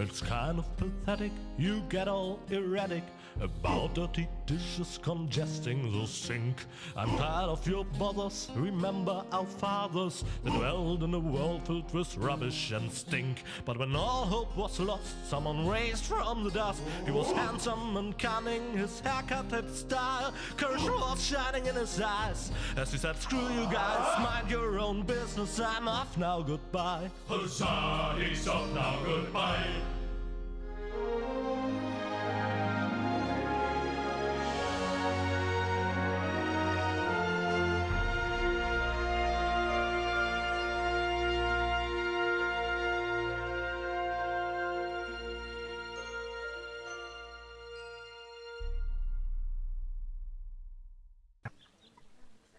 It's kind of pathetic, you get all erratic about dirty dishes congesting the sink. I'm tired of your bothers, remember our fathers that dwelled in a world filled with rubbish and stink. But when all hope was lost, someone raised from the dust. He was handsome and cunning, his haircut had style. Courage was shining in his eyes as he said, screw you guys, mind your own business, I'm off now, goodbye. Huzzah, he's off now, goodbye.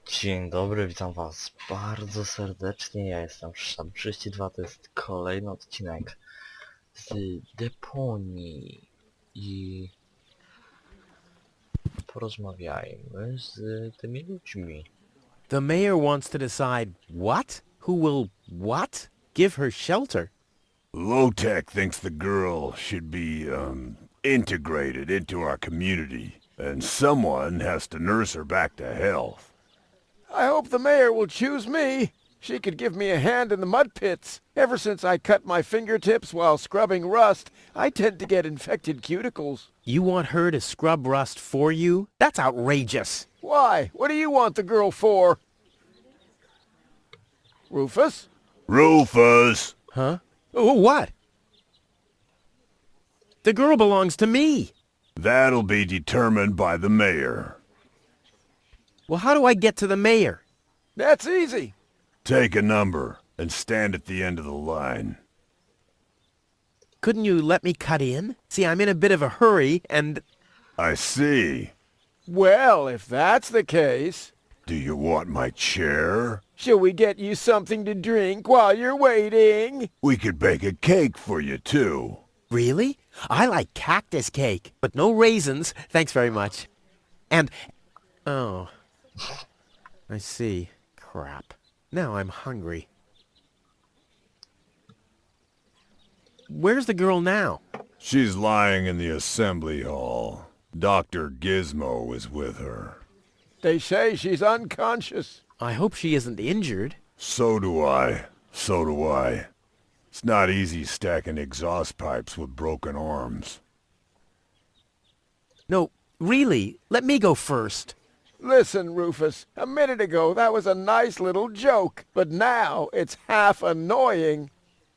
Dzień dobry, witam was bardzo serdecznie, ja jestem Witam32, to jest kolejny odcinek z Deponii i porozmawiajmy z tymi ludźmi. The mayor wants to decide what? Who will what? Give her shelter. Low-Tech thinks the girl should be, integrated into our community, and someone has to nurse her back to health. I hope the mayor will choose me. She could give me a hand in the mud pits. Ever since I cut my fingertips while scrubbing rust, I tend to get infected cuticles. You want her to scrub rust for you? That's outrageous. Why? What do you want the girl for? Rufus? Rufus! Huh? Oh, what? The girl belongs to me. That'll be determined by the mayor. Well, how do I get to the mayor? That's easy. Take a number and stand at the end of the line. Couldn't you let me cut in? See, I'm in a bit of a hurry, and... I see. Well, if that's the case... Do you want my chair? Shall we get you something to drink while you're waiting? We could bake a cake for you, too. Really? I like cactus cake, but no raisins, thanks very much. And... Oh... I see. Crap. Now I'm hungry. Where's the girl now? She's lying in the assembly hall. Dr. Gizmo is with her. They say she's unconscious. I hope she isn't injured. So do I. So do I. It's not easy stacking exhaust pipes with broken arms. No, really, let me go first. Listen, Rufus, a minute ago that was a nice little joke, but now it's half annoying.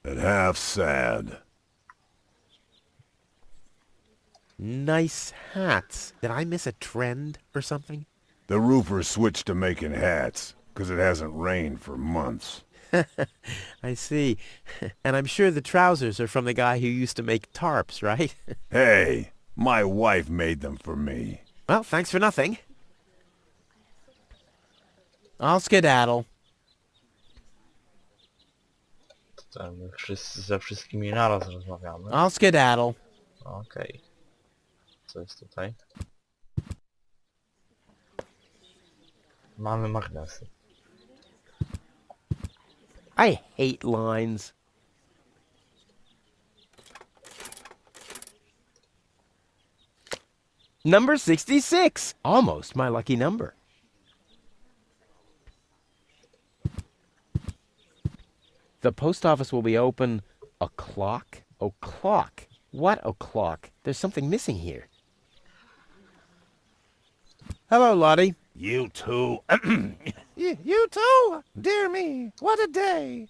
And half sad. Nice hats. Did I miss a trend or something? The roofer switched to making hats, 'cause it hasn't rained for months. I see. And I'm sure the trousers are from the guy who used to make tarps, right? Hey, my wife made them for me. Well, thanks for nothing. I'll skedaddle. Tam my wszyscy ze wszystkimi naraz rozmawiamy. I'll skedaddle. Okej. Co jest tutaj? Mamy magnesy. I hate lines. Number 66. Almost my lucky number. The post office will be open o'clock? O'clock? What o'clock? There's something missing here. Hello, Lottie. You too. You too? Dear me, what a day.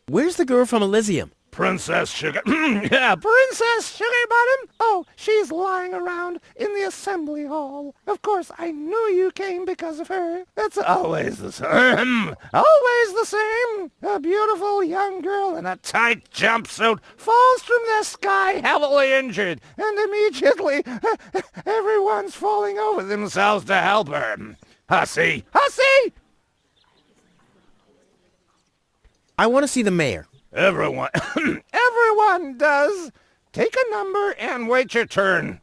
Where's the girl from Elysium? Princess Sugar. Yeah, Princess Sugarbottom? Oh, she's lying around in the assembly hall. Of course, I knew you came because of her. It's always the same. Always the same. A beautiful young girl in a tight jumpsuit falls from the sky heavily injured, and immediately everyone's falling over themselves to help her. Hussy! Hussy! I want to see the mayor. Everyone. Everyone does. Take a number and wait your turn.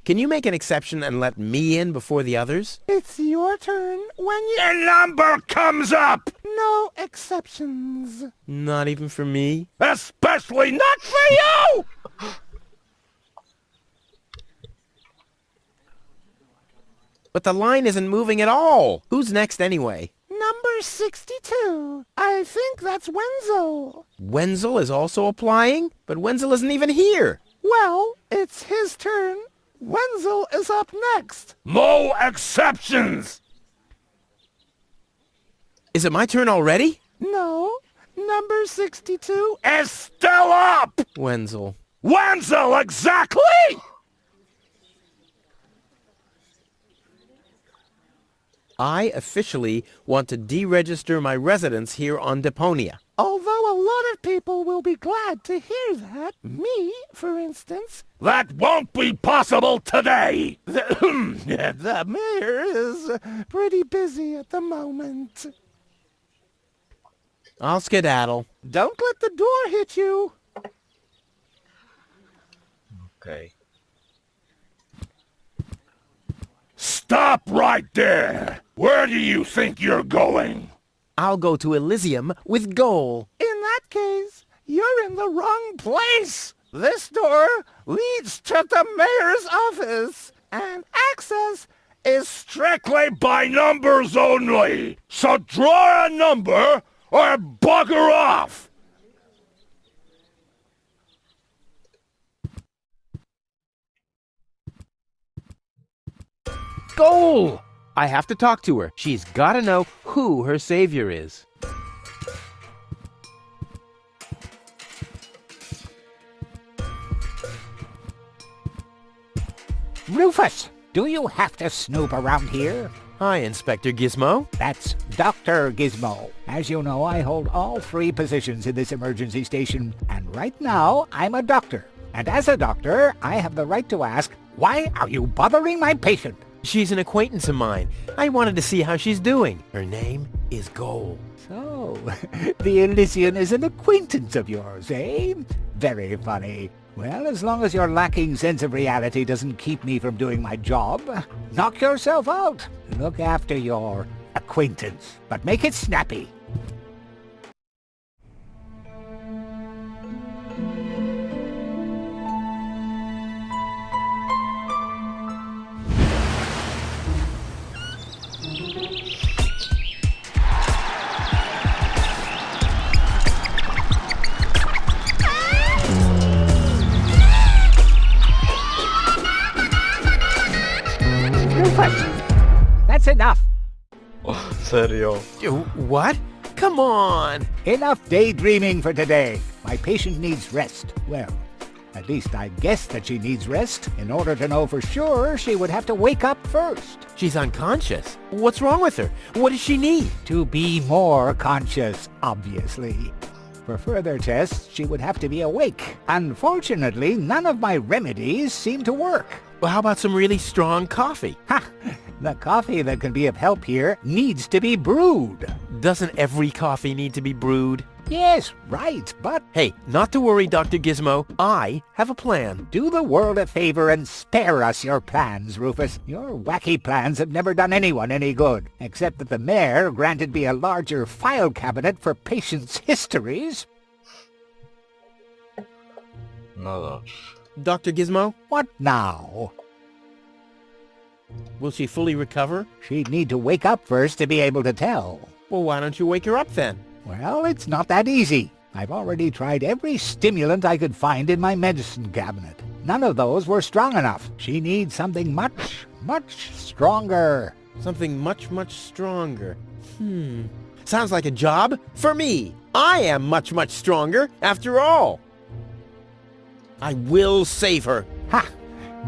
can you make an exception and let me in before the others? It's your turn when you... A number comes up! No exceptions. Not even for me? Especially not for you! But the line isn't moving at all. Who's next anyway? Number 62. I think that's Wenzel. Wenzel is also applying? But Wenzel isn't even here. Well, it's his turn. Wenzel is up next. No exceptions! Is it my turn already? No. Number 62. Is still up! Wenzel. Wenzel, exactly! I officially want to deregister my residence here on Deponia. Although a lot of people will be glad to hear that, me, for instance, That won't be possible today! the mayor is pretty busy at the moment. I'll skedaddle. Don't let the door hit you. Okay. Stop right there! Where do you think you're going? I'll go to Elysium with Goal. In that case, you're in the wrong place. This door leads to the mayor's office, and access is Strictly by numbers only! So draw a number or bugger off! Goal! I have to talk to her. She's gotta know who her savior is. Rufus, do you have to snoop around here? Hi, Inspector Gizmo. That's Dr. Gizmo. As you know, I hold all 3 positions in this emergency station, and right now, I'm a doctor. And as a doctor, I have the right to ask, why are you bothering my patient? She's an acquaintance of mine. I wanted to see how she's doing. Her name is Goal. So, the Elysian is an acquaintance of yours, eh? Very funny. Well, as long as your lacking sense of reality doesn't keep me from doing my job, knock yourself out. Look after your acquaintance, but make it snappy. That's enough. Serio? What? Come on! Enough daydreaming for today. My patient needs rest. Well, at least I guess that she needs rest. In order to know for sure, she would have to wake up first. She's unconscious. What's wrong with her? What does she need? To be more conscious, obviously. For further tests, she would have to be awake. Unfortunately, none of my remedies seem to work. Well, how about some really strong coffee? Ha! The coffee that can be of help here needs to be brewed. Doesn't every coffee need to be brewed? Yes, right, but Hey, not to worry, Dr. Gizmo. I have a plan. do the world a favor and spare us your plans, Rufus. Your wacky plans have never done anyone any good, except that the mayor granted me a larger file cabinet for patients' histories. No dobrze. Dr. Gizmo, What now? will she fully recover? She'd need to wake up first to be able to tell. Well, why don't you wake her up then? Well, it's not that easy. I've already tried every stimulant I could find in my medicine cabinet. None of those were strong enough. She needs something much, much stronger. Something much, much stronger. Sounds like a job for me. I am much, much stronger, after all. I will save her. Ha!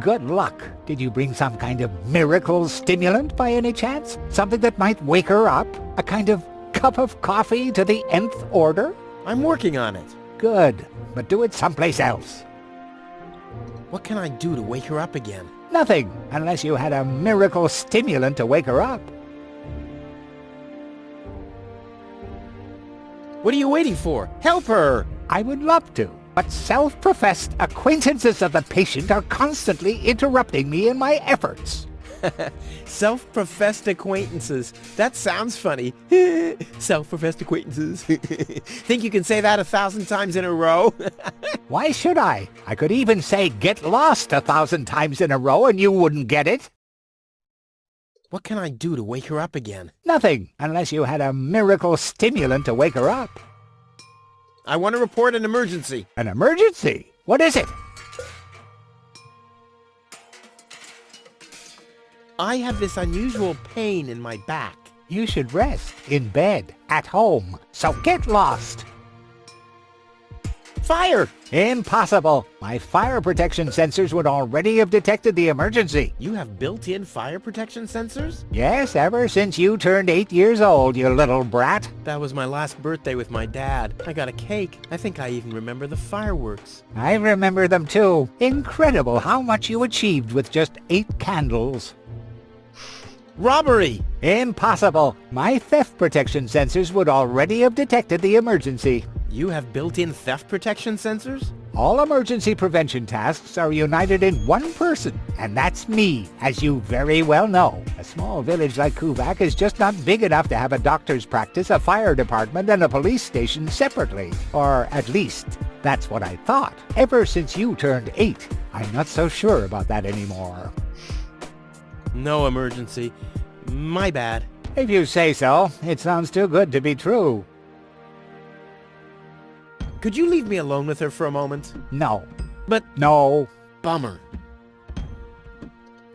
Good luck. Did you bring some kind of miracle stimulant by any chance? Something that might wake her up? A kind of cup of coffee to the nth order? I'm working on it. Good, but do it someplace else. What can I do to wake her up again? Nothing, unless you had a miracle stimulant to wake her up. What are you waiting for? Help her! I would love to, but self-professed acquaintances of the patient are constantly interrupting me in my efforts. Self-professed acquaintances. That sounds funny. Self-professed acquaintances. Think you can say that 1,000 times in a row? Why should I? I could even say get lost 1,000 times in a row and you wouldn't get it. What can I do to wake her up again? Nothing, unless you had a miracle stimulant to wake her up. I want to report an emergency. An emergency? What is it? I have this unusual pain in my back. You should rest in bed, at home. So get lost. Fire! Impossible. My fire protection sensors would already have detected the emergency. You have built-in fire protection sensors? Yes, ever since you turned 8 years old, you little brat. That was my last birthday with my dad. I got a cake. I think I even remember the fireworks. I remember them too. Incredible how much you achieved with just 8 candles. Robbery! Impossible. My theft protection sensors would already have detected the emergency. You have built-in theft protection sensors? All emergency prevention tasks are united in one person, and that's me, as you very well know. A small village like Kuvak is just not big enough to have a doctor's practice, a fire department, and a police station separately. Or at least, that's what I thought. Ever since you turned 8, I'm not so sure about that anymore. No emergency. My bad. If you say so, it sounds too good to be true. Could you leave me alone with her for a moment? No. But No. bummer.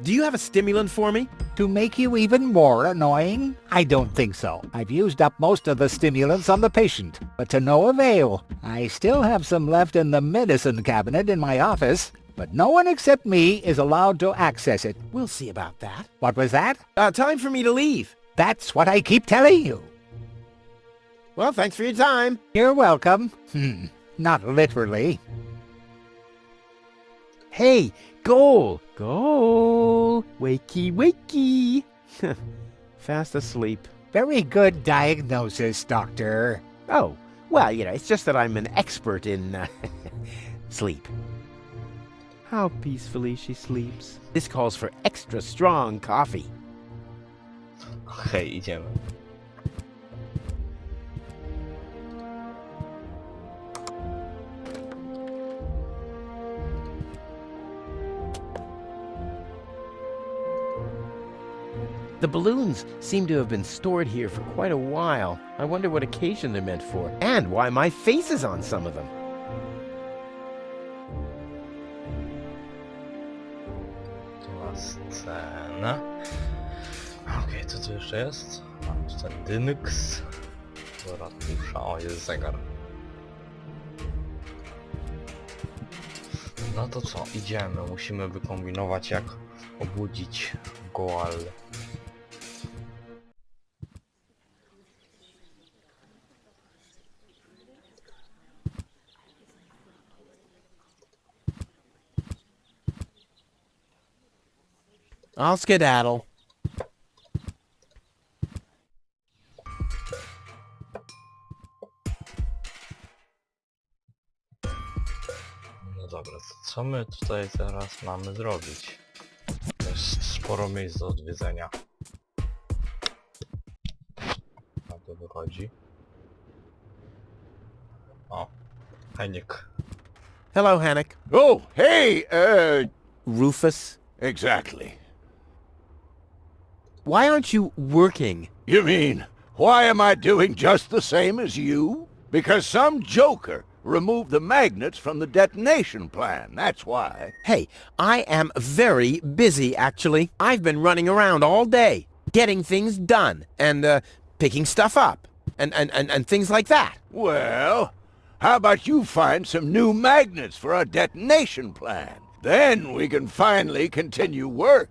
Do you have a stimulant for me? To make you even more annoying? I don't think so. I've used up most of the stimulants on the patient, but to no avail. I still have some left in the medicine cabinet in my office, but no one except me is allowed to access it. We'll see about that. What was that? Time for me to leave. That's what I keep telling you. Well, thanks for your time. You're welcome. Not literally. Hey, goal! Goal! Wakey, wakey! Fast asleep. Very good diagnosis, Doctor. Oh, well, it's just that I'm an expert in sleep. How peacefully she sleeps. This calls for extra strong coffee. Okej, idziemy. The balloons seem to have been stored here for quite a while. I wonder what occasion they're meant for, and why my face is on some of them. Tu ma scenę. Okej, co tu jeszcze jest? Mam tu ten dynks. Do ratusza. O, jest zegar. No to co? Idziemy. Musimy wykombinować, jak obudzić Goal. I'll skedaddle. No dobra, to co my tutaj teraz mamy zrobić? Jest sporo miejsc do odwiedzenia. Na to wychodzi. O, Heniek. Hello, Hannock. Oh, hey, Rufus, exactly. why aren't you working? You mean, why am I doing just the same as you? Because some joker removed the magnets from the detonation plan, that's why. Hey, I am very busy, actually. I've been running around all day, getting things done, and, picking stuff up, and things like that. Well, how about you find some new magnets for our detonation plan? Then we can finally continue work.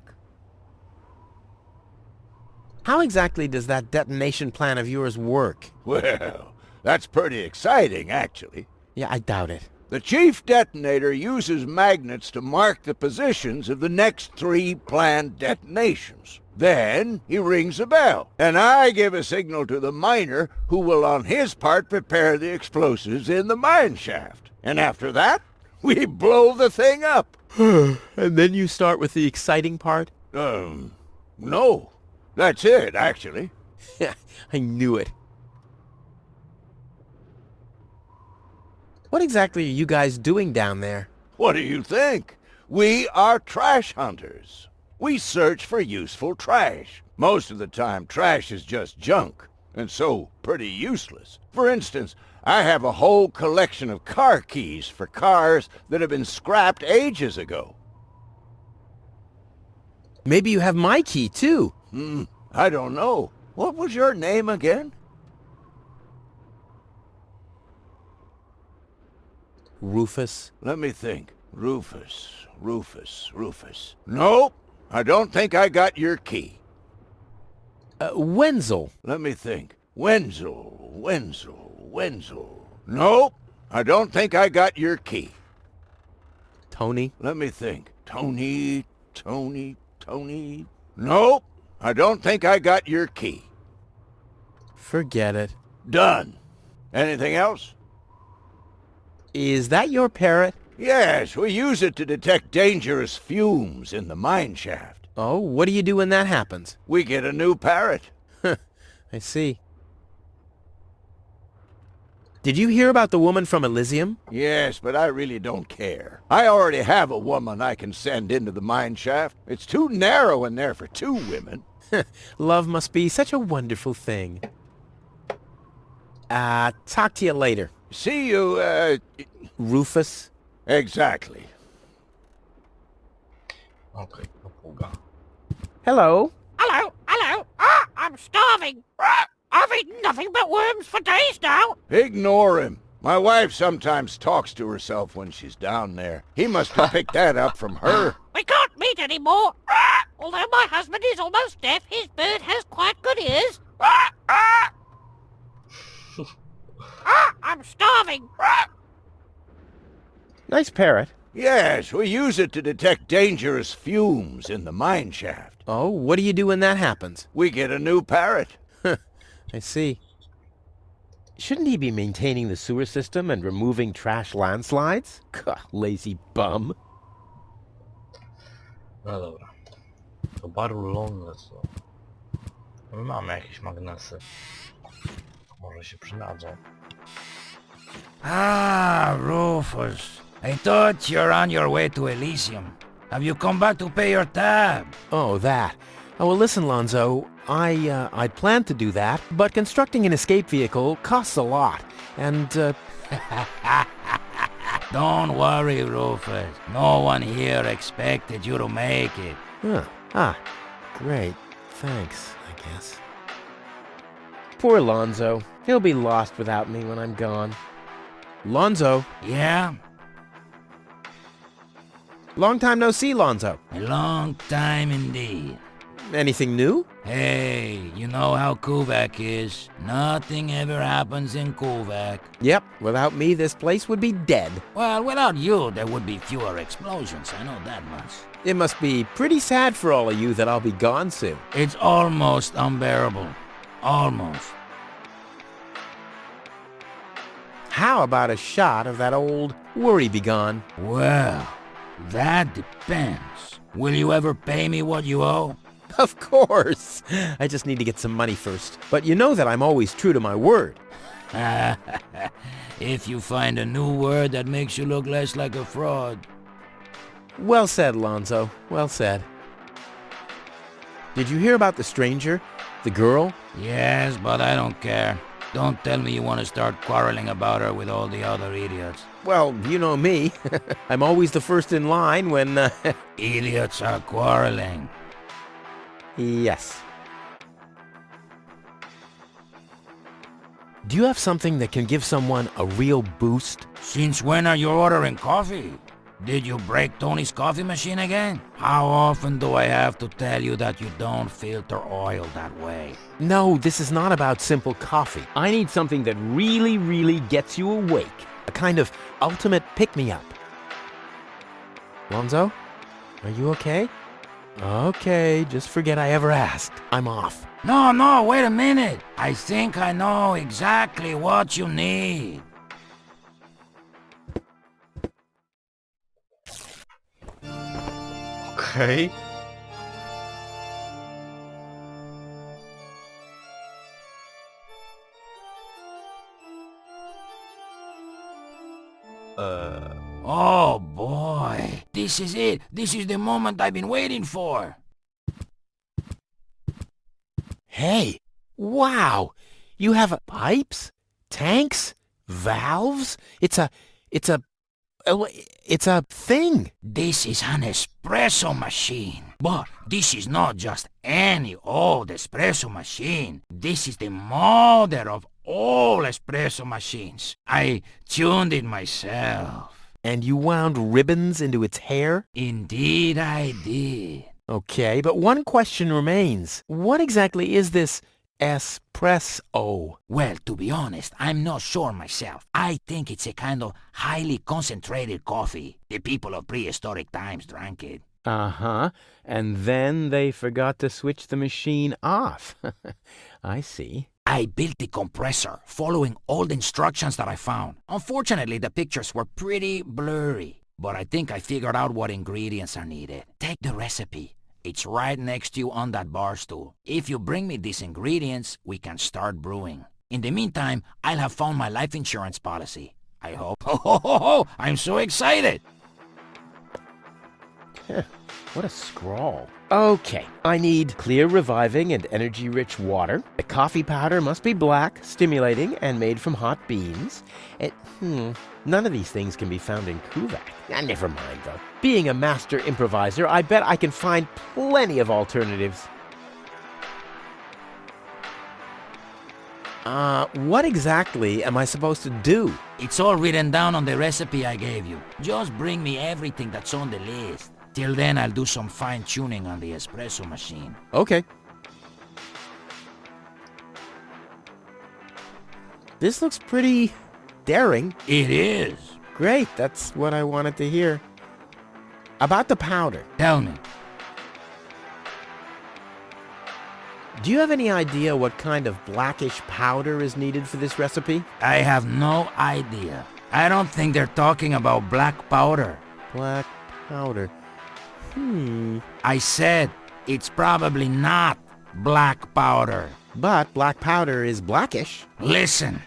How exactly does that detonation plan of yours work? Well, that's pretty exciting, actually. Yeah, I doubt it. The chief detonator uses magnets to mark the positions of the next 3 planned detonations. Then he rings a bell, and I give a signal to the miner who will on his part prepare the explosives in the mine shaft. And after that, we blow the thing up. And then you start with the exciting part? No. That's it, actually. I knew it. What exactly are you guys doing down there? What do you think? We are trash hunters. We search for useful trash. Most of the time, trash is just junk, and so pretty useless. For instance, I have a whole collection of car keys for cars that have been scrapped ages ago. Maybe you have my key, too. I don't know. What was your name again? Rufus. Let me think. Rufus. Nope. I don't think I got your key. Wenzel. Let me think. Wenzel. Nope. I don't think I got your key. Tony. Let me think. Tony. Nope. I don't think I got your key. Forget it. Done. Anything else? Is that your parrot? Yes, we use it to detect dangerous fumes in the mine shaft. Oh, what do you do when that happens? We get a new parrot. I see. Did you hear about the woman from Elysium? Yes, but I really don't care. I already have a woman I can send into the mine shaft. It's too narrow in there for 2 women. Love must be such a wonderful thing. Talk to you later. See you, Rufus? Exactly. Okej, papuga. Hello? Hello. I'm starving. I've eaten nothing but worms for days now. Ignore him. My wife sometimes talks to herself when she's down there. He must have picked that up from her. We can't meet anymore. Although my husband is almost deaf, his bird has quite good ears. I'm starving. Nice parrot. Yes, we use it to detect dangerous fumes in the mine shaft. Oh, what do you do when that happens? We get a new parrot. I see. Shouldn't he be maintaining the sewer system and removing trash landslides? Lazy bum. No dobra. To barulone są. My mamy jakieś magnesy. Może się przydadzą. Ah, Rufus. I thought you're on your way to Elysium. Have you come back to pay your tab? Oh, that. Oh, well, listen, Lonzo. I'd planned to do that, but constructing an escape vehicle costs a lot, and, Don't worry, Rufus. No one here expected you to make it. Great. Thanks, I guess. Poor Lonzo. He'll be lost without me when I'm gone. Lonzo. Yeah? Long time no see, Lonzo. A long time indeed. Anything new? Hey, you know how Kovac is. Nothing ever happens in Kovac. Yep, without me this place would be dead. Well, without you, there would be fewer explosions, I know that much. It must be pretty sad for all of you that I'll be gone soon. It's almost unbearable. Almost. How about a shot of that old worry begone? Well, that depends. Will you ever pay me what you owe? Of course. I just need to get some money first. But you know that I'm always true to my word. If you find a new word that makes you look less like a fraud. Well said, Lonzo. Well said. Did you hear about the stranger? The girl? Yes, but I don't care. Don't tell me you want to start quarreling about her with all the other idiots. Well, you know me. I'm always the first in line when, Idiots are quarreling. Yes. Do you have something that can give someone a real boost? Since when are you ordering coffee? Did you break Tony's coffee machine again? How often do I have to tell you that you don't filter oil that way? No, this is not about simple coffee. I need something that really, really gets you awake. A kind of ultimate pick-me-up. Lonzo? Are you okay? Okay, just forget I ever asked. I'm off. No, wait a minute. I think I know exactly what you need. Okay. Oh boy, this is it. This is the moment I've been waiting for. Hey! Wow! You have pipes? Tanks? Valves? It's a thing! This is an espresso machine. But this is not just any old espresso machine. This is the mother of all espresso machines. I tuned it myself. And you wound ribbons into its hair? Indeed I did. Okay, but one question remains. What exactly is this espresso? Well, to be honest, I'm not sure myself. I think it's a kind of highly concentrated coffee. The people of prehistoric times drank it. Uh-huh. And then they forgot to switch the machine off. I see. I built the compressor, following all the instructions that I found. Unfortunately, the pictures were pretty blurry, but I think I figured out what ingredients are needed. Take the recipe. It's right next to you on that bar stool. If you bring me these ingredients, we can start brewing. In the meantime, I'll have found my life insurance policy. I hope. Ho, I'm so excited! What a scrawl. Okay, I need clear, reviving, and energy-rich water. The coffee powder must be black, stimulating, and made from hot beans. None of these things can be found in Kuvak. Never mind, though. Being a master improviser, I bet I can find plenty of alternatives. What exactly am I supposed to do? It's all written down on the recipe I gave you. Just bring me everything that's on the list. Till then, I'll do some fine-tuning on the espresso machine. Okay. This looks pretty daring. It is. Great, that's what I wanted to hear. About the powder. Tell me. Do you have any idea what kind of blackish powder is needed for this recipe? I have no idea. I don't think they're talking about black powder. Black powder. I said it's probably not black powder. But black powder is blackish. Listen,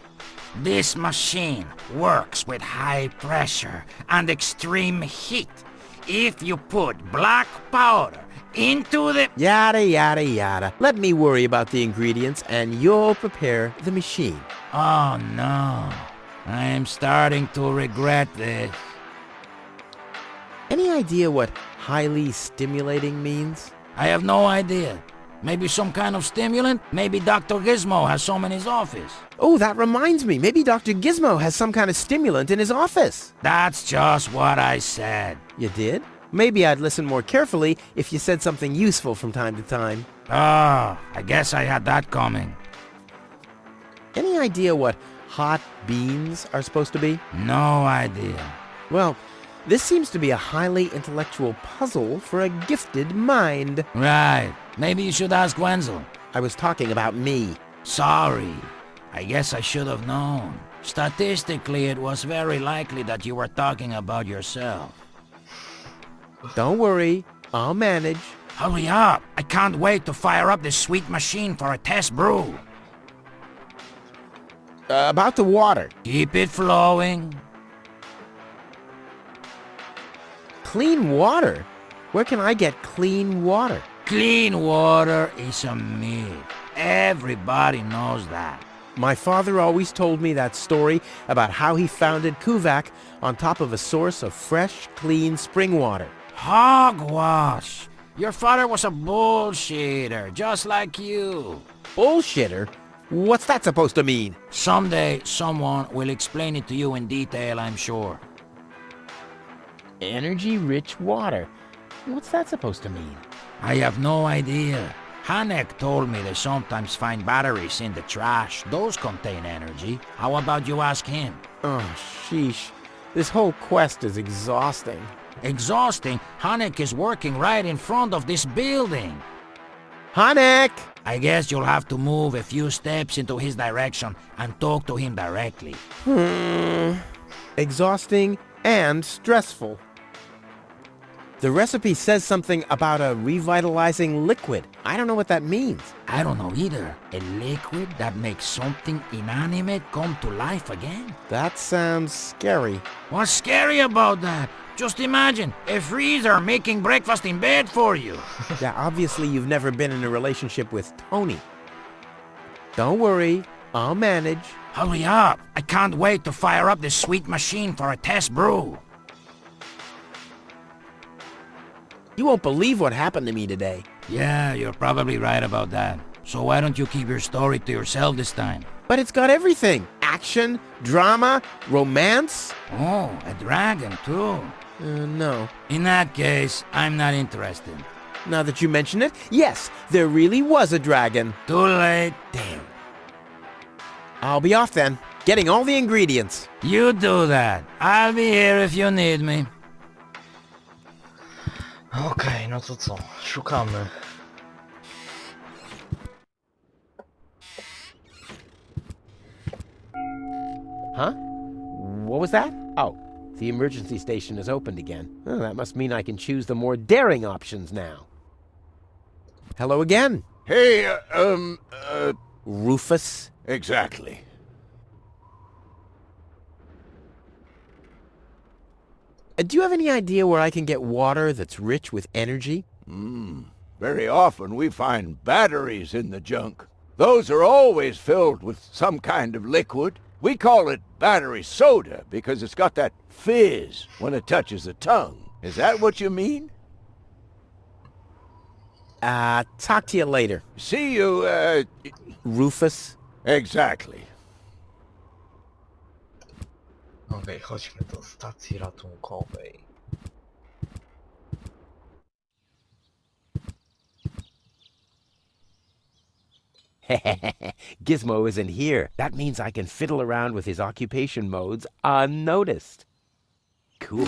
this machine works with high pressure and extreme heat. If you put black powder into the... Yada, yada, yada. Let me worry about the ingredients and you'll prepare the machine. Oh no, I'm starting to regret this. Any idea what highly stimulating means? I have no idea. Maybe some kind of stimulant? Maybe Dr. Gizmo has some in his office. Oh, that reminds me. Maybe Dr. Gizmo has some kind of stimulant in his office. That's just what I said. You did? Maybe I'd listen more carefully if you said something useful from time to time. I guess I had that coming. Any idea what hot beans are supposed to be? No idea. Well, this seems to be a highly intellectual puzzle for a gifted mind. Right. Maybe you should ask Wenzel. I was talking about me. Sorry. I guess I should have known. Statistically, it was very likely that you were talking about yourself. Don't worry. I'll manage. Hurry up. I can't wait to fire up this sweet machine for a test brew. About the water. Keep it flowing. Clean water? Where can I get clean water? Clean water is a myth. Everybody knows that. My father always told me that story about how he founded Kuvak on top of a source of fresh, clean spring water. Hogwash! Your father was a bullshitter, just like you. Bullshitter? What's that supposed to mean? Someday, someone will explain it to you in detail, I'm sure. Energy-rich water. What's that supposed to mean? I have no idea. Hanek told me they sometimes find batteries in the trash. Those contain energy. How about you ask him? Oh, sheesh. This whole quest is exhausting. Exhausting? Hanek is working right in front of this building. Hanek! I guess you'll have to move a few steps into his direction and talk to him directly. Exhausting and stressful. The recipe says something about a revitalizing liquid. I don't know what that means. I don't know either. A liquid that makes something inanimate come to life again? That sounds scary. What's scary about that? Just imagine, a freezer making breakfast in bed for you. Yeah, obviously you've never been in a relationship with Tony. Don't worry, I'll manage. Hurry up! I can't wait to fire up this sweet machine for a test brew. You won't believe what happened to me today. Yeah, you're probably right about that. So why don't you keep your story to yourself this time? But it's got everything. Action, drama, romance. Oh, a dragon too. No. In that case, I'm not interested. Now that you mention it, yes, there really was a dragon. Too late. Damn. I'll be off then, getting all the ingredients. You do that. I'll be here if you need me. Okej, no to co? Szukamy. Huh? What was that? Oh, the emergency station is opened again. Oh, that must mean I can choose the more daring options now. Hello again. Hey, Rufus. exactly. Do you have any idea where I can get water that's rich with energy? Very often we find batteries in the junk. Those are always filled with some kind of liquid. We call it battery soda because it's got that fizz when it touches the tongue. Is that what you mean? Talk to you later. See you, Rufus. exactly. Okej, chodźmy do stacji ratunkowej. Gizmo isn't here. That means I can fiddle around with his occupation modes unnoticed. Cool.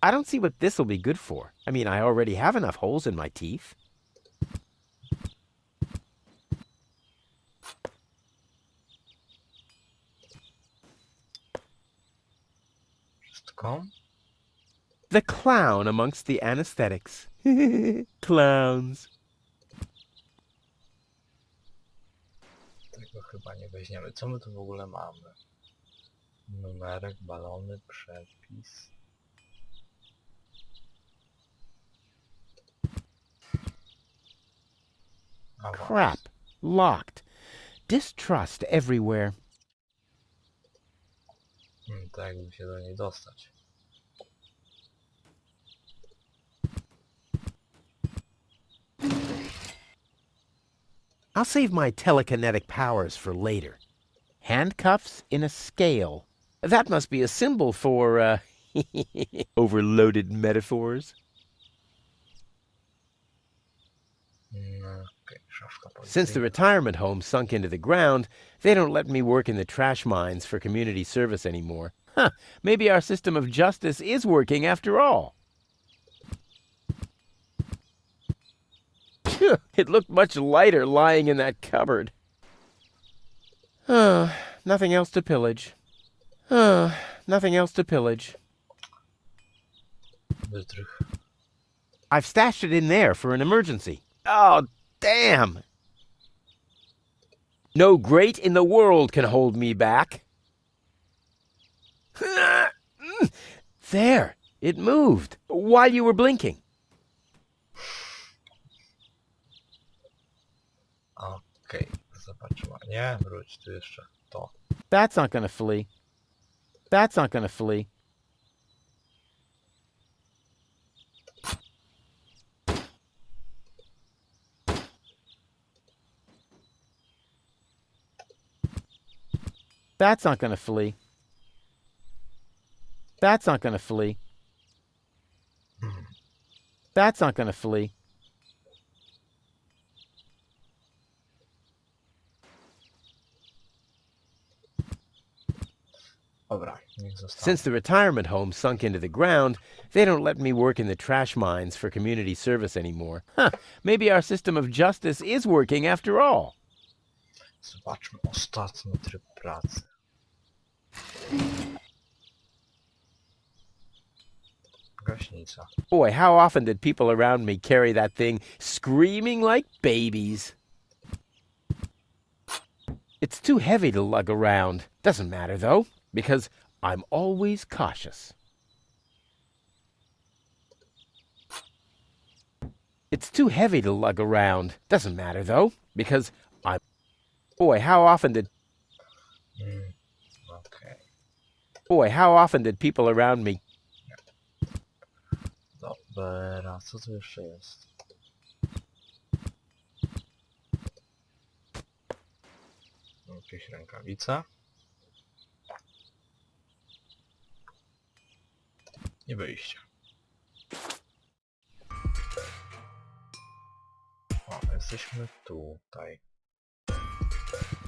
I don't see what this'll be good for. I mean, I already have enough holes in my teeth. Wszystko? The clown amongst the anesthetics. Clowns. Tego chyba nie weźmiemy. Co my tu w ogóle mamy? Numerek, balony, przepis. A właśnie. Crap. Locked. Distrust everywhere. Tak jakby się do niej dostać. I'll save my telekinetic powers for later. Handcuffs in a scale. That must be a symbol for, overloaded metaphors. Okay, szafka Since the policyjna. retirement home sunk into the ground, they don't let me work in the trash mines for community service anymore. Huh, maybe our system of justice is working after all. Phew, it looked much lighter lying in that cupboard. Nothing else to pillage. Nothing else to pillage. Wytrych. I've stashed it in there for an emergency. Oh, damn! No great in the world can hold me back. There, it moved while you were blinking. Okej, zobaczymy. Nie, wróć tu jeszcze to. That's not gonna flee. That's not gonna flee. That's not gonna flee. That's not gonna flee. That's not gonna flee. Dobra, niech zostanie. Since the retirement home sunk into the ground, they don't let me work in the trash mines for community service anymore. Huh, maybe our system of justice is working after all. Zobaczmy ostatni tryb pracy. Gaśnica. Boy, how often did people around me carry that thing screaming like babies? It's too heavy to lug around. Doesn't matter, though, because I'm always cautious. It's too heavy to lug around. Doesn't matter, though, because I'm... Boy, how often did... Okay. Boy, how often did people around me... Dobra, co tu jeszcze jest? Jakieś rękawice. I wyjście. O, jesteśmy tutaj.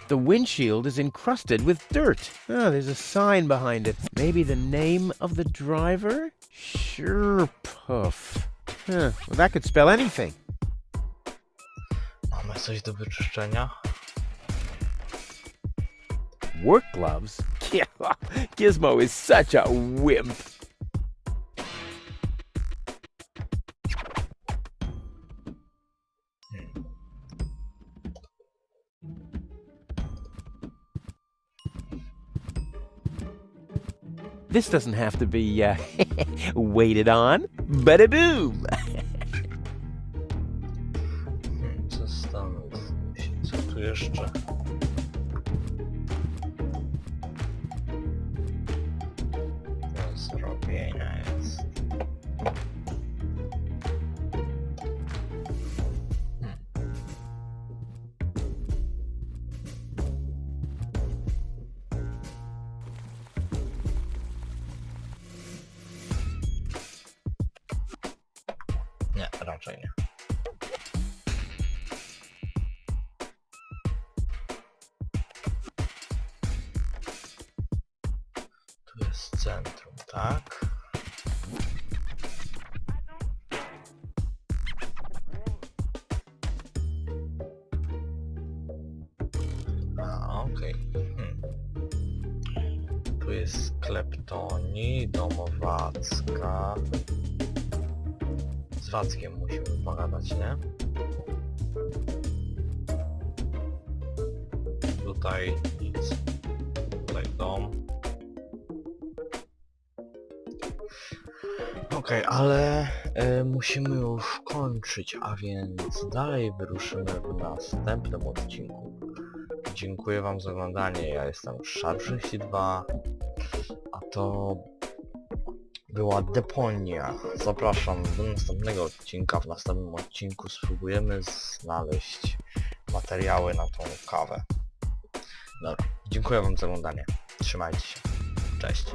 The windshield is encrusted with dirt. Oh, there's a sign behind it. Maybe the name of the driver? Sure, Puff. Huh, well, that could spell anything. Mamy coś do wyczyszczenia? Work gloves? Gizmo is such a wimp. This doesn't have to be waited on. Bada boom! Zastanów się, co tu jeszcze? Do zrobienia jest. Nie, raczej nie. Tu jest centrum, tak? A, okej. Tu jest sklep Toni, domowacka. Z Wackiem musimy pogadać, nie? Tutaj nic. Tutaj dom. Okej, ale musimy już kończyć, a więc dalej wyruszymy w następnym odcinku. Dziękuję wam za oglądanie, ja jestem Szar62, a to była Deponia. Zapraszam do następnego odcinka. W następnym odcinku spróbujemy znaleźć materiały na tą kawę. Dobra, dziękuję wam za oglądanie. Trzymajcie się. Cześć.